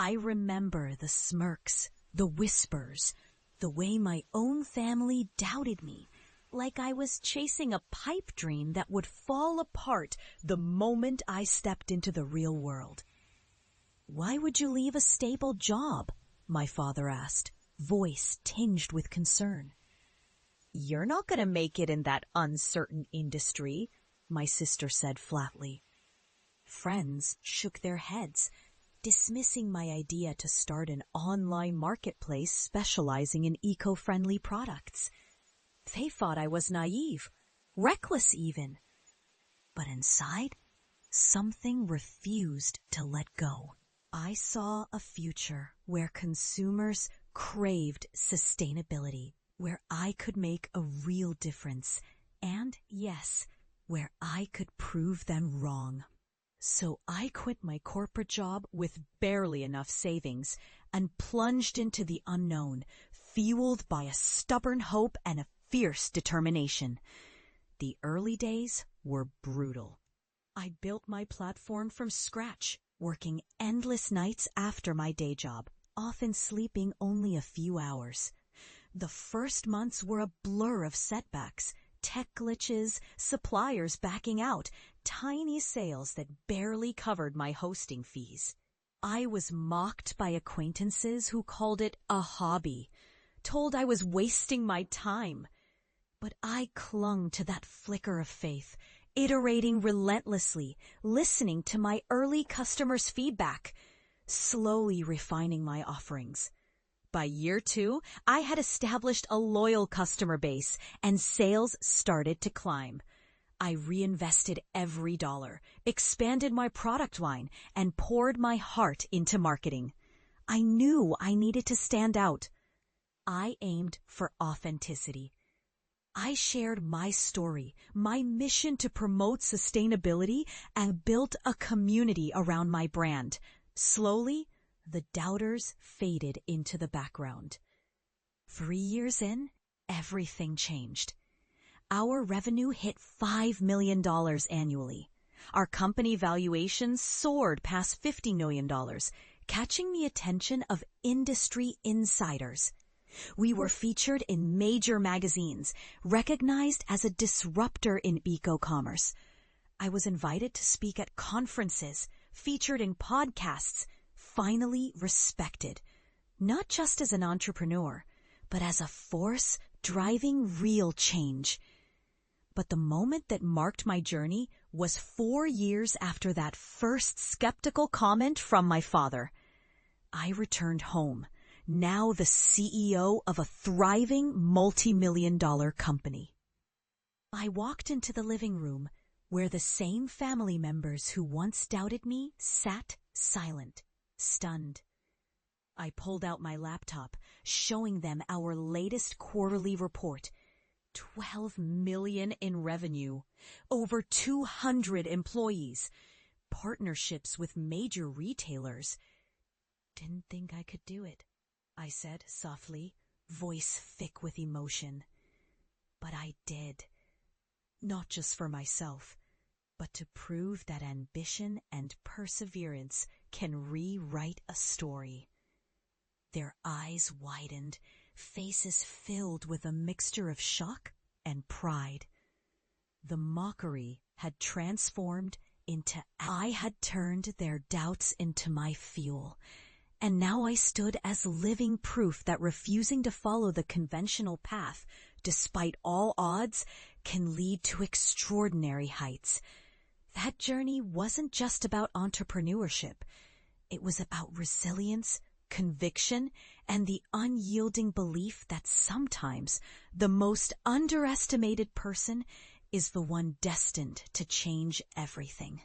I remember the smirks, the whispers, the way my own family doubted me, like I was chasing a pipe dream that would fall apart the moment I stepped into the real world. "Why would you leave a stable job?" my father asked, voice tinged with concern. "You're not going to make it in that uncertain industry," my sister said flatly. Friends shook their heads, dismissing my idea to start an online marketplace specializing in eco-friendly products. They thought I was naive, reckless even. But inside, something refused to let go. I saw a future where consumers craved sustainability, where I could make a real difference, and yes, where I could prove them wrong. So I quit my corporate job with barely enough savings and plunged into the unknown, fueled by a stubborn hope and a fierce determination. The early days were brutal. I built my platform from scratch, working endless nights after my day job, often sleeping only a few hours. The first months were a blur of setbacks, tech glitches, suppliers backing out, tiny sales that barely covered my hosting fees. I was mocked by acquaintances who called it a hobby, told I was wasting my time. But I clung to that flicker of faith, iterating relentlessly, listening to my early customers' feedback, slowly refining my offerings. By year 2, I had established a loyal customer base and sales started to climb. I reinvested every dollar, expanded my product line, and poured my heart into marketing. I knew I needed to stand out. I aimed for authenticity. I shared my story, my mission to promote sustainability, and built a community around my brand. Slowly, the doubters faded into the background. 3 years in, everything changed. Our revenue hit $5 million annually. Our company valuation soared past $50 million, catching the attention of industry insiders. We were featured in major magazines, recognized as a disruptor in eco-commerce. I was invited to speak at conferences, featured in podcasts, finally respected, not just as an entrepreneur, but as a force driving real change. But the moment that marked my journey was 4 years after that first skeptical comment from my father. I returned home, now the CEO of a thriving multi-million-dollar company. I walked into the living room where the same family members who once doubted me sat silent, stunned. I pulled out my laptop, showing them our latest quarterly report. 12 million in revenue, over 200 employees, partnerships with major retailers. "Didn't think I could do it," I said softly, voice thick with emotion. But I did. Not just for myself, but to prove that ambition and perseverance can rewrite a story. Their eyes widened, faces filled with a mixture of shock and pride. The mockery had transformed into I had turned their doubts into my fuel. And now I stood as living proof that refusing to follow the conventional path, despite all odds, can lead to extraordinary heights. That journey wasn't just about entrepreneurship. It was about resilience, conviction, and the unyielding belief that sometimes the most underestimated person is the one destined to change everything.